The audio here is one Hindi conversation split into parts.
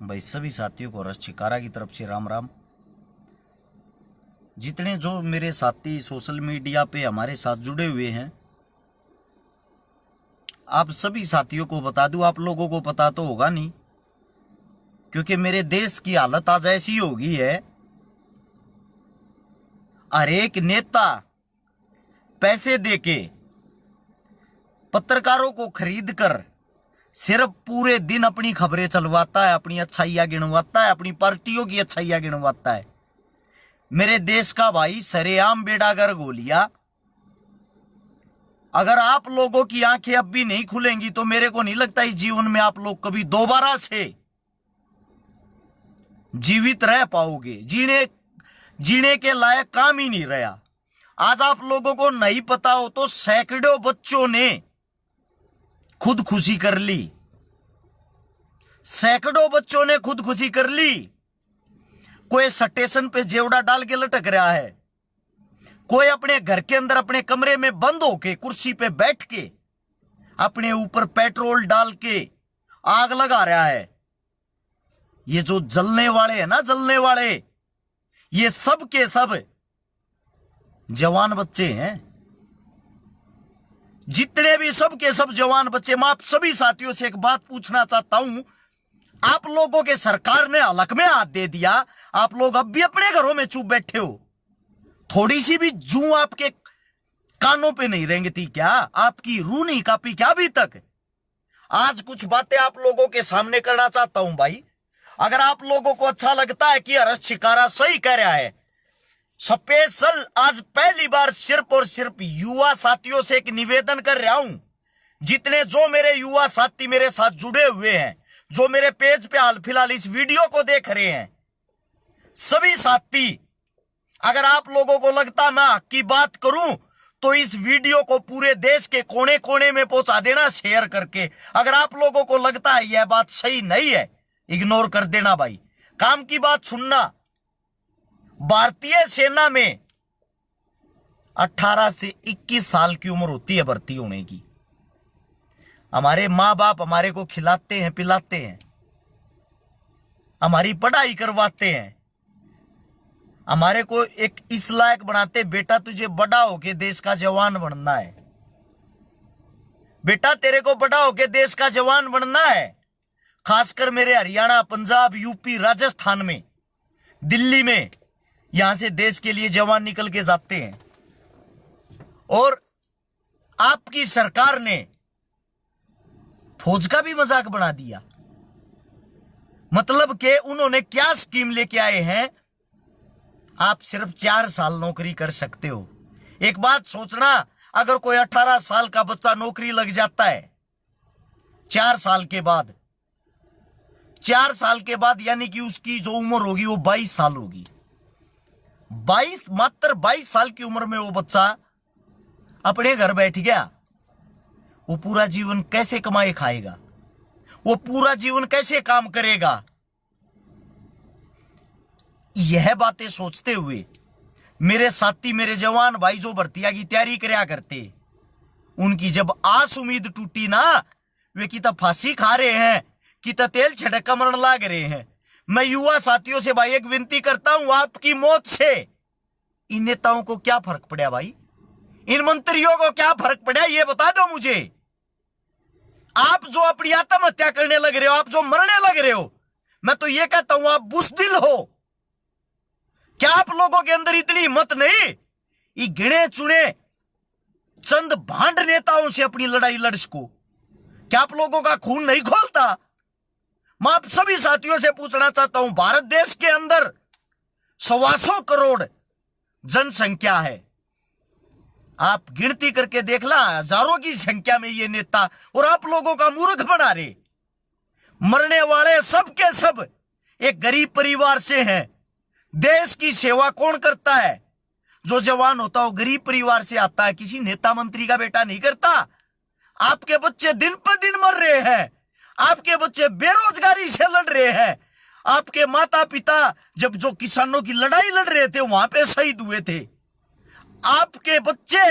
भाई सभी साथियों को रस छिकारा की तरफ से राम राम। जितने जो मेरे साथी सोशल मीडिया पे हमारे साथ जुड़े हुए हैं, आप सभी साथियों को बता दूं, आप लोगों को पता तो होगा नहीं, क्योंकि मेरे देश की हालत आज ऐसी हो गई है। हर एक नेता पैसे देके पत्रकारों को खरीद कर सिर्फ पूरे दिन अपनी खबरें चलवाता है, अपनी अच्छाइयां गिनवाता है, अपनी पार्टियों की अच्छाइयां गिनवाता है। मेरे देश का भाई सरेआम बेड़ागर गोलिया। अगर आप लोगों की आंखें अब भी नहीं खुलेंगी तो मेरे को नहीं लगता इस जीवन में आप लोग कभी दोबारा से जीवित रह पाओगे। जीने के लायक काम ही नहीं रहा। आज आप लोगों को नहीं पता हो तो सैकड़ों बच्चों ने खुदकुशी कर ली। सैकड़ों बच्चों ने खुदकुशी कर ली। कोई स्टेशन पे जेवड़ा डाल के लटक रहा है, कोई अपने घर के अंदर अपने कमरे में बंद होके कुर्सी पे बैठ के अपने ऊपर पेट्रोल डाल के आग लगा रहा है। ये जो जलने वाले हैं ना, जलने वाले, ये सब के सब जवान बच्चे हैं। जितने भी सब के सब जवान बच्चे। मैं आप सभी साथियों से एक बात पूछना चाहता हूं, आप लोगों के सरकार ने हलक में हाथ दे दिया, आप लोग अब भी अपने घरों में चुप बैठे हो। थोड़ी सी भी जूं आपके कानों पे नहीं रेंगती क्या? आपकी रूह नहीं कांपी क्या अभी तक? आज कुछ बातें आप लोगों के सामने करना चाहता हूं भाई। अगर आप लोगों को अच्छा लगता है कि हर्ष छिकारा सही कह रहा है, स्पेशल आज पहली बार सिर्फ और सिर्फ युवा साथियों से एक निवेदन कर रहा हूं। जितने जो मेरे युवा साथी मेरे साथ जुड़े हुए हैं, जो मेरे पेज पे हाल फिलहाल इस वीडियो को देख रहे हैं, सभी साथी, अगर आप लोगों को लगता मैं हक की बात करूं तो इस वीडियो को पूरे देश के कोने कोने में पहुंचा देना शेयर करके। अगर आप लोगों को लगता है यह बात सही नहीं है, इग्नोर कर देना भाई। काम की बात सुनना। भारतीय सेना में 18 से 21 साल की उम्र होती है भर्ती होने की। हमारे मां बाप हमारे को खिलाते हैं, पिलाते हैं, हमारी पढ़ाई करवाते हैं, हमारे को एक इस लायक बनाते, बेटा तुझे बड़ा होके देश का जवान बनना है, बेटा तेरे को बड़ा होके देश का जवान बनना है। खासकर मेरे हरियाणा, पंजाब, यूपी, राजस्थान में, दिल्ली में, यहां से देश के लिए जवान निकल के जाते हैं। और आपकी सरकार ने फौज का भी मजाक बना दिया। मतलब कि उन्होंने क्या स्कीम लेके आए हैं, आप सिर्फ 4 साल नौकरी कर सकते हो। एक बात सोचना, अगर कोई 18 साल का बच्चा नौकरी लग जाता है 4 साल के बाद, 4 साल के बाद यानी कि उसकी जो उम्र होगी वो 22 साल होगी। मात्र 22 साल की उम्र में वो बच्चा अपने घर बैठ गया। वो पूरा जीवन कैसे कमाए खाएगा? वो पूरा जीवन कैसे काम करेगा? यह बातें सोचते हुए मेरे साथी, मेरे जवान भाई जो भर्तियां की तैयारी करया करते, उनकी जब आस उम्मीद टूटी ना, वे की तो फांसी खा रहे हैं, कि तो तेल छिड़क मरण लाग रहे हैं। मैं युवा साथियों से भाई एक विनती करता हूं, आपकी मौत से इन नेताओं को क्या फर्क पड़ा भाई? इन मंत्रियों को क्या फर्क पड़ा, ये बता दो मुझे। आप जो अपनी आत्महत्या करने लग रहे हो, आप जो मरने लग रहे हो, मैं तो ये कहता हूं आप बुज़दिल हो। क्या आप लोगों के अंदर इतनी हिम्मत नहीं, ये गिने चुने चंद भांड नेताओं से अपनी लड़ाई लड़ सको? क्या आप लोगों का खून नहीं खोलता? मैं आप सभी साथियों से पूछना चाहता हूं, भारत देश के अंदर 125 करोड़ जनसंख्या है। आप गिनती करके देख ला, हजारों की संख्या में ये नेता, और आप लोगों का मूर्ख बना रहे। मरने वाले सब के सब एक गरीब परिवार से हैं। देश की सेवा कौन करता है? जो जवान होता है वो गरीब परिवार से आता है, किसी नेता मंत्री का बेटा नहीं करता। आपके बच्चे दिन पर दिन मर रहे हैं, आपके बच्चे बेरोजगारी से लड़ रहे हैं। आपके माता पिता जब जो किसानों की लड़ाई लड़ रहे थे वहां पे शहीद हुए थे। आपके बच्चे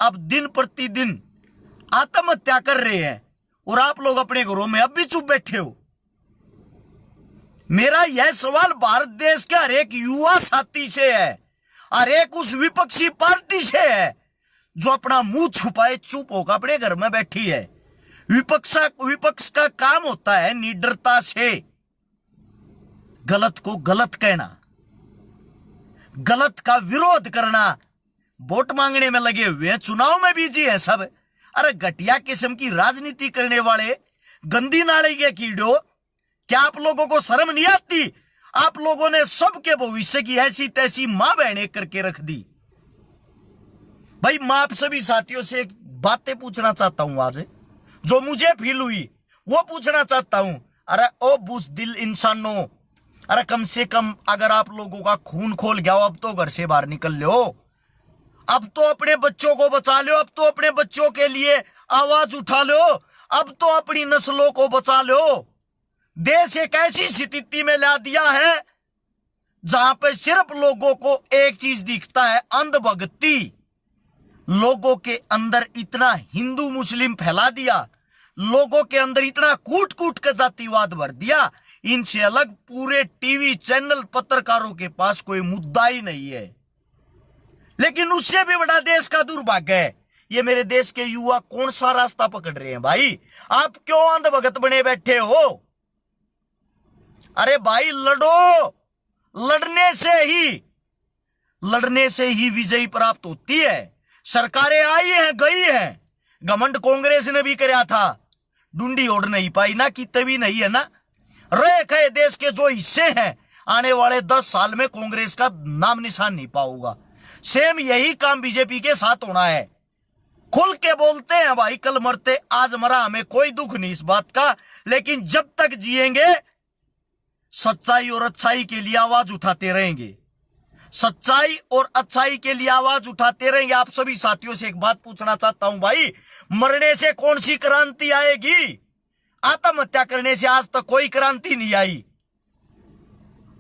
अब दिन प्रतिदिन आत्महत्या कर रहे हैं और आप लोग अपने घरों में अब भी चुप बैठे हो। मेरा यह सवाल भारत देश के हर एक युवा साथी से है, हर एक उस विपक्षी पार्टी से है जो अपना मुंह छुपाए चुप होकर अपने घर में बैठी है। विपक्ष का काम होता है निडरता से गलत को गलत कहना, गलत का विरोध करना। वोट मांगने में लगे हुए हैं, चुनाव में बिजी है सब। अरे घटिया किस्म की राजनीति करने वाले गंदी नाले के कीड़ो, क्या आप लोगों को शर्म नहीं आती? आप लोगों ने सबके भविष्य की ऐसी तैसी मां बहने करके रख दी। भाई मैं आप सभी साथियों से एक बातें पूछना चाहता हूं, आज जो मुझे फील हुई वो पूछना चाहता हूं। अरे ओ बुज़दिल इंसानों, अरे कम से कम अगर आप लोगों का खून खोल गया हो, अब तो घर से बाहर निकल लो, अब तो अपने बच्चों को बचा लो, अब तो अपने बच्चों के लिए आवाज उठा लो, अब तो अपनी नस्लों को बचा लो। देश एक ऐसी स्थिति में ला दिया है जहां पे सिर्फ लोगों को एक चीज दिखता है, अंधभक्ति। लोगों के अंदर इतना हिंदू मुस्लिम फैला दिया, लोगों के अंदर इतना कूट कूट कर जातिवाद भर दिया, इनसे अलग पूरे टीवी चैनल पत्रकारों के पास कोई मुद्दा ही नहीं है। लेकिन उससे भी बड़ा देश का दुर्भाग्य है, ये मेरे देश के युवा कौन सा रास्ता पकड़ रहे हैं? भाई आप क्यों अंधभगत बने बैठे हो? अरे भाई लड़ो, लड़ने से ही विजय प्राप्त होती है। सरकारें आई हैं गई हैं, घमंड कांग्रेस ने भी कराया था, डुंडी ओढ़ नहीं पाई ना, कि तभी नहीं है ना। रहे कहे देश के जो हिस्से हैं, आने वाले 10 साल में कांग्रेस का नाम निशान नहीं पाऊंगा। सेम यही काम बीजेपी के साथ होना है। खुल के बोलते हैं भाई, कल मरते आज मरा, हमें कोई दुख नहीं इस बात का, लेकिन जब तक जिएंगे सच्चाई और अच्छाई के लिए आवाज उठाते रहेंगे, सच्चाई और अच्छाई के लिए आवाज उठाते रहेंगे। आप सभी साथियों से एक बात पूछना चाहता हूं, भाई मरने से कौन सी क्रांति आएगी? आत्महत्या करने से आज तक कोई क्रांति नहीं आई।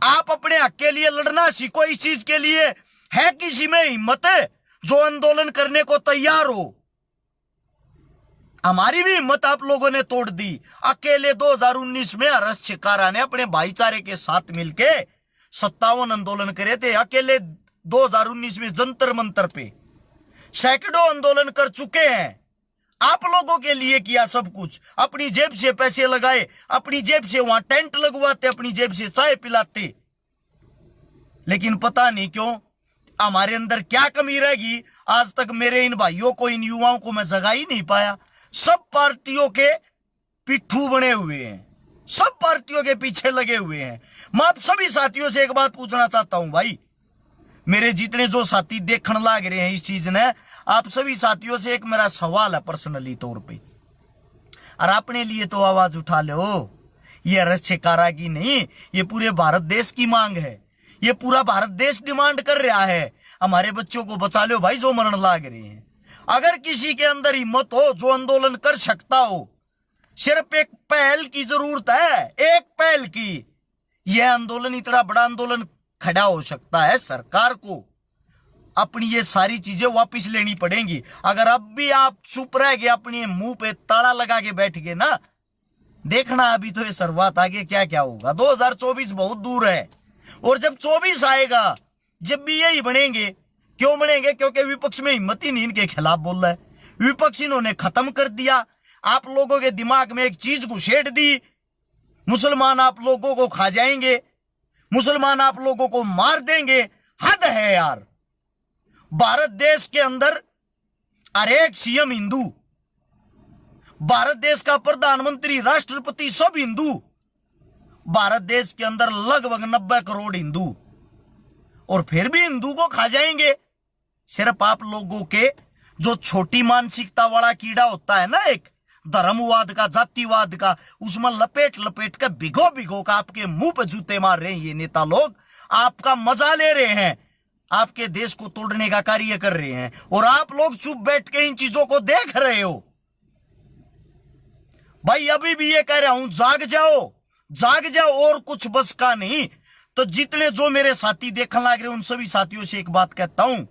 आप अपने हक के लिए लड़ना सीखो। इस चीज के लिए है किसी में हिम्मत है जो आंदोलन करने को तैयार हो? हमारी भी हिम्मत आप लोगों ने तोड़ दी। अकेले 2019 में हर्ष शिकारा ने अपने भाईचारे के साथ मिलके 57 आंदोलन करे थे। अकेले 2019 में जंतर मंतर पे सैकड़ों आंदोलन कर चुके हैं। आप लोगों के लिए किया सब कुछ, अपनी जेब से पैसे लगाए, अपनी जेब से वहां टेंट लगवाते, अपनी जेब से चाय पिलाते। लेकिन पता नहीं क्यों हमारे अंदर क्या कमी रहेगी, आज तक मेरे इन भाइयों को, इन युवाओं को मैं जगा ही नहीं पाया। सब पार्टियों के पिट्ठू बने हुए हैं, सब पार्टियों के पीछे लगे हुए हैं। मैं आप सभी साथियों से एक बात पूछना चाहता हूं, भाई मेरे जितने जो साथी देखने लग रहे हैं इस चीज ने, आप सभी साथियों से एक मेरा सवाल है पर्सनली तौर पे, और अपने लिए तो आवाज उठा लो। ये हर्ष शिकारा की नहीं, ये पूरे भारत देश की मांग है। ये पूरा भारत देश डिमांड कर रहा है, हमारे बच्चों को बचा लो भाई जो मरण लाग रहे हैं। अगर किसी के अंदर हिम्मत हो जो आंदोलन कर सकता हो, सिर्फ एक पहल की जरूरत है, एक पहल की। यह आंदोलन, इतना बड़ा आंदोलन खड़ा हो सकता है। सरकार को अपनी ये सारी चीजें वापस लेनी पड़ेंगी। अगर अब भी आप चुप रह गए, अपने मुंह पे ताला लगा के बैठ गए ना, देखना अभी तो ये शुरुआत, आगे क्या क्या होगा। 2024 बहुत दूर है, और जब 24 आएगा, जब भी यही बनेंगे। क्यों बनेंगे? क्योंकि विपक्ष में हिम्मत ही नहीं इनके खिलाफ बोल रहा है। विपक्ष इन्होंने खत्म कर दिया। आप लोगों के दिमाग में एक चीज घुसेड़ दी, मुसलमान आप लोगों को खा जाएंगे, मुसलमान आप लोगों को मार देंगे। हद है यार। भारत देश के अंदर हर एक सीएम हिंदू, भारत देश का प्रधानमंत्री, राष्ट्रपति सब हिंदू। भारत देश के अंदर लगभग 90 करोड़ हिंदू, और फिर भी हिंदू को खा जाएंगे। सिर्फ आप लोगों के जो छोटी मानसिकता वाला कीड़ा होता है ना, एक धर्मवाद का, जातिवाद का, उसमें लपेट लपेट कर भिगो भिगो का आपके मुंह पे जूते मार रहे हैं ये नेता लोग। आपका मजा ले रहे हैं, आपके देश को तोड़ने का कार्य कर रहे हैं, और आप लोग चुप बैठ के इन चीजों को देख रहे हो। भाई अभी भी ये कह रहा हूं, जाग जाओ, जाग जाओ, और कुछ बस का नहीं। तो जितने जो मेरे साथी देखने लग रहे हैं, उन सभी साथियों से एक बात कहता हूं,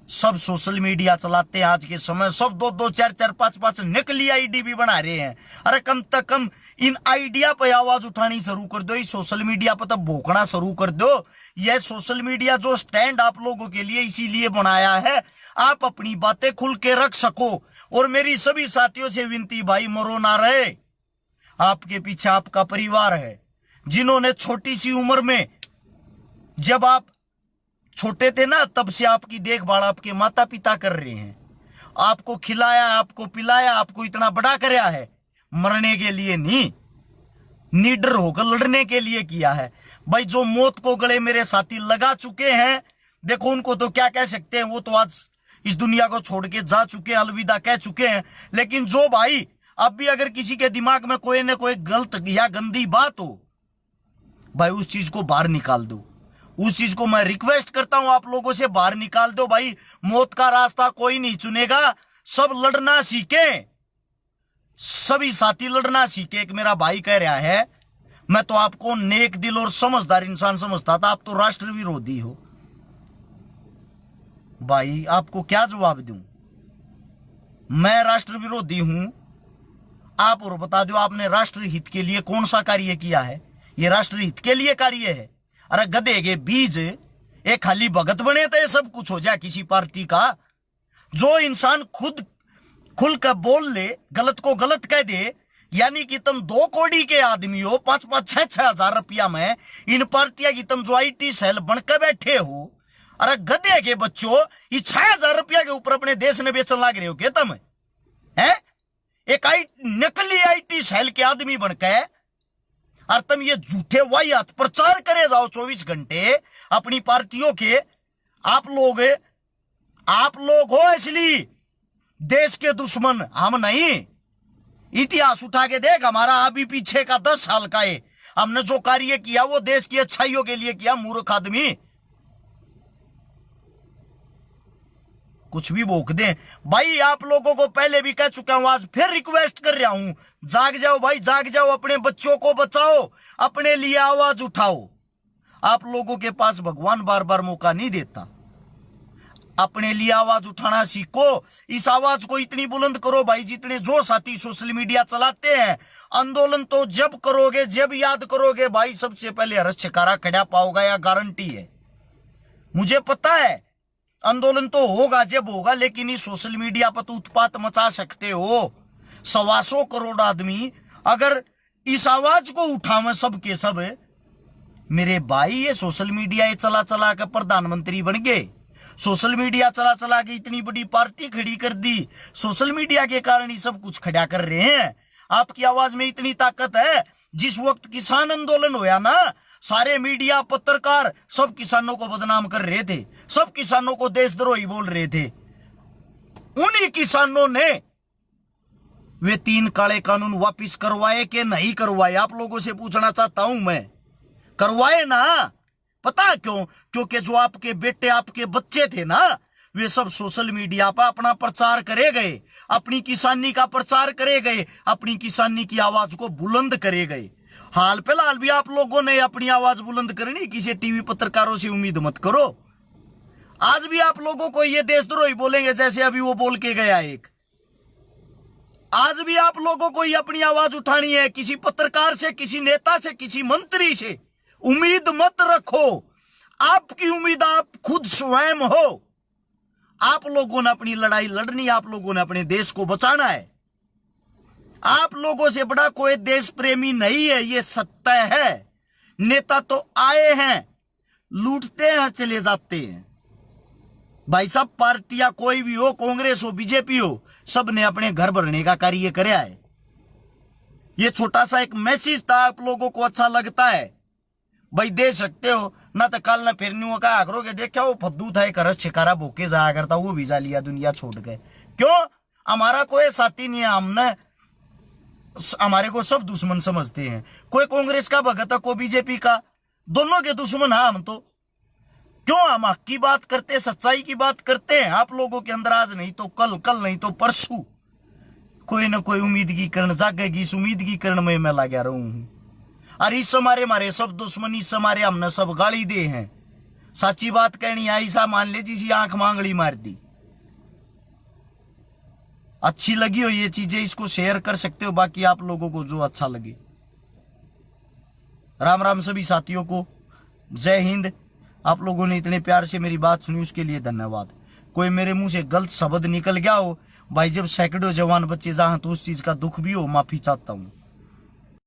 सब सोशल मीडिया चलाते हैं आज के समय, सब 2-2, 4-4, 5-5 नकली आईडी भी बना रहे हैं। अरे कम से कम इन आइडिया पे आवाज उठानी शुरू कर दो, इस सोशल मीडिया पर तो भोंकना शुरू कर दो। यह सोशल मीडिया जो स्टैंड आप लोगों के लिए इसीलिए बनाया है, आप अपनी बातें खुल के रख सको। और मेरी सभी साथियों से विनती, भाई मरो ना रहे, आपके पीछे आपका परिवार है, जिन्होंने छोटी सी उम्र में, जब आप छोटे थे ना, तब से आपकी देखभाल आपके माता पिता कर रहे हैं, आपको खिलाया, आपको पिलाया, आपको इतना बड़ा कराया है, मरने के लिए नहीं, निडर होकर लड़ने के लिए किया है। भाई जो मौत को गले मेरे साथी लगा चुके हैं, देखो उनको तो क्या कह सकते हैं, वो तो आज इस दुनिया को छोड़ के जा चुके हैं, अलविदा कह चुके हैं। लेकिन जो भाई अब भी अगर किसी के दिमाग में कोई ना कोई गलत या गंदी बात हो, भाई उस चीज को बाहर निकाल दो। उस चीज को मैं रिक्वेस्ट करता हूं आप लोगों से, बाहर निकाल दो। भाई मौत का रास्ता कोई नहीं चुनेगा, सब लड़ना सीखे, सभी साथी लड़ना सीखे। एक मेरा भाई कह रहा है, मैं तो आपको नेक दिल और समझदार इंसान समझता था, आप तो राष्ट्र विरोधी हो। भाई आपको क्या जवाब दूं, मैं राष्ट्र विरोधी हूं? आप और बता दो, आपने राष्ट्र हित के लिए कौन सा कार्य किया है? ये राष्ट्र हित के लिए कार्य है? अरे गधे के बीज, एक खाली भगत बने तो ये सब कुछ हो जाए किसी पार्टी का। जो इंसान खुद खुल कर बोल ले, गलत को गलत कह दे, यानी कि तुम 2 कौड़ी के आदमी हो, 5-5, 6-6 हजार रुपया में इन पार्टियां की तुम जो आईटी सेल बनकर बैठे हो। अरे गधे के बच्चों, ये 6,000 रुपया के ऊपर अपने देश में बेचने लग रहे हो क्या तुम? है एक नकली आईटी सेल के आदमी बनकर, और तुम ये झूठे वाहियात प्रचार करे जाओ 24 घंटे अपनी पार्टियों के। आप लोग हो असली देश के दुश्मन, हम नहीं। इतिहास उठा के देख, हमारा अभी पीछे का 10 साल का है, हमने जो कार्य किया वो देश की अच्छाइयों के लिए किया। मूर्ख आदमी कुछ भी भोंक दे। भाई आप लोगों को पहले भी कह चुका हूं, आज फिर रिक्वेस्ट कर रहा हूं, जाग जाओ भाई, जाग जाओ, अपने बच्चों को बचाओ, अपने लिए आवाज उठाओ। आप लोगों के पास भगवान बार बार मौका नहीं देता, अपने लिए आवाज उठाना सीखो। इस आवाज को इतनी बुलंद करो भाई, जितने जो साथी सोशल मीडिया चलाते हैं। आंदोलन तो जब करोगे, जब याद करोगे भाई, सबसे पहले हर्ष छिकारा खड़ा पाओगा, या गारंटी है। मुझे पता है आंदोलन तो होगा जब होगा, लेकिन इस सोशल मीडिया पर तो उत्पात मचा सकते हो। 125 करोड़ आदमी अगर इस आवाज को उठावे सब के सब, मेरे भाई ये सोशल मीडिया ये चला चला के प्रधानमंत्री बन गए, सोशल मीडिया चला चला के इतनी बड़ी पार्टी खड़ी कर दी, सोशल मीडिया के कारण ही सब कुछ खड़ा कर रहे हैं। आपकी आवाज में इतनी ताकत है। जिस वक्त किसान आंदोलन होया ना, सारे मीडिया पत्रकार सब किसानों को बदनाम कर रहे थे, सब किसानों को देशद्रोही बोल रहे थे। उन्हीं किसानों ने वे 3 काले कानून वापिस करवाए कि नहीं करवाए? आप लोगों से पूछना चाहता हूं मैं, करवाए ना? पता क्यों? क्योंकि जो आपके बेटे, आपके बच्चे थे ना, वे सब सोशल मीडिया पर अपना प्रचार करे गए, अपनी किसानी का प्रचार करे गए, अपनी किसानी की आवाज को बुलंद करे गए। हाल फिलहाल भी आप लोगों ने अपनी आवाज बुलंद करनी, किसी टीवी पत्रकारों से उम्मीद मत करो। आज भी आप लोगों को ये देशद्रोही बोलेंगे, जैसे अभी वो बोल के गया एक। आज भी आप लोगों को ये अपनी आवाज उठानी है, किसी पत्रकार से, किसी नेता से, किसी मंत्री से उम्मीद मत रखो। आपकी उम्मीद आप खुद स्वयं हो। आप लोगों ने अपनी लड़ाई लड़नी, आप लोगों ने अपने देश को बचाना है। आप लोगों से बड़ा कोई देश प्रेमी नहीं है, ये सत्य है। नेता तो आए हैं, लूटते हैं, चले जाते हैं। भाई सब पार्टियां कोई भी हो, कांग्रेस हो, बीजेपी हो, सब ने अपने घर भरने का कार्य कराया है। ये छोटा सा एक मैसेज था, आप लोगों को अच्छा लगता है भाई दे सकते हो ना, तो कल ना फिर नहीं कहा करो कि देखा वो फद्दू था, एक रस छिकारा भूखे जाया करता, वो वीजा लिया, दुनिया छोड़ गए। क्यों? हमारा कोई साथी नहीं है, हमने हमारे को सब दुश्मन समझते हैं। कोई कांग्रेस का भगत है, कोई बीजेपी का, दोनों के दुश्मन है हम तो। क्यों? हम हक की बात करते, सच्चाई की बात करते हैं। आप लोगों के अंदर आज नहीं तो कल, कल नहीं तो परसों कोई ना कोई उम्मीद की किरण जागेगी। इस उम्मीद की किरण में मैं लगा रहूं हूं। और इस हमारे सब दुश्मनी, इस हमारे हमने सब गाली दे हैं, सच्ची बात कहनी आई सा मान ले जिसी आंख मांगली मार दी। अच्छी लगी हो ये चीजें, इसको शेयर कर सकते हो बाकी आप लोगों को जो अच्छा लगे। राम राम सभी साथियों को, जय हिंद। आप लोगों ने इतने प्यार से मेरी बात सुनी उसके लिए धन्यवाद। कोई मेरे मुंह से गलत शब्द निकल गया हो भाई, जब सैकड़ों जवान बच्चे जहां तो उस चीज का दुख भी हो, माफी चाहता हूं।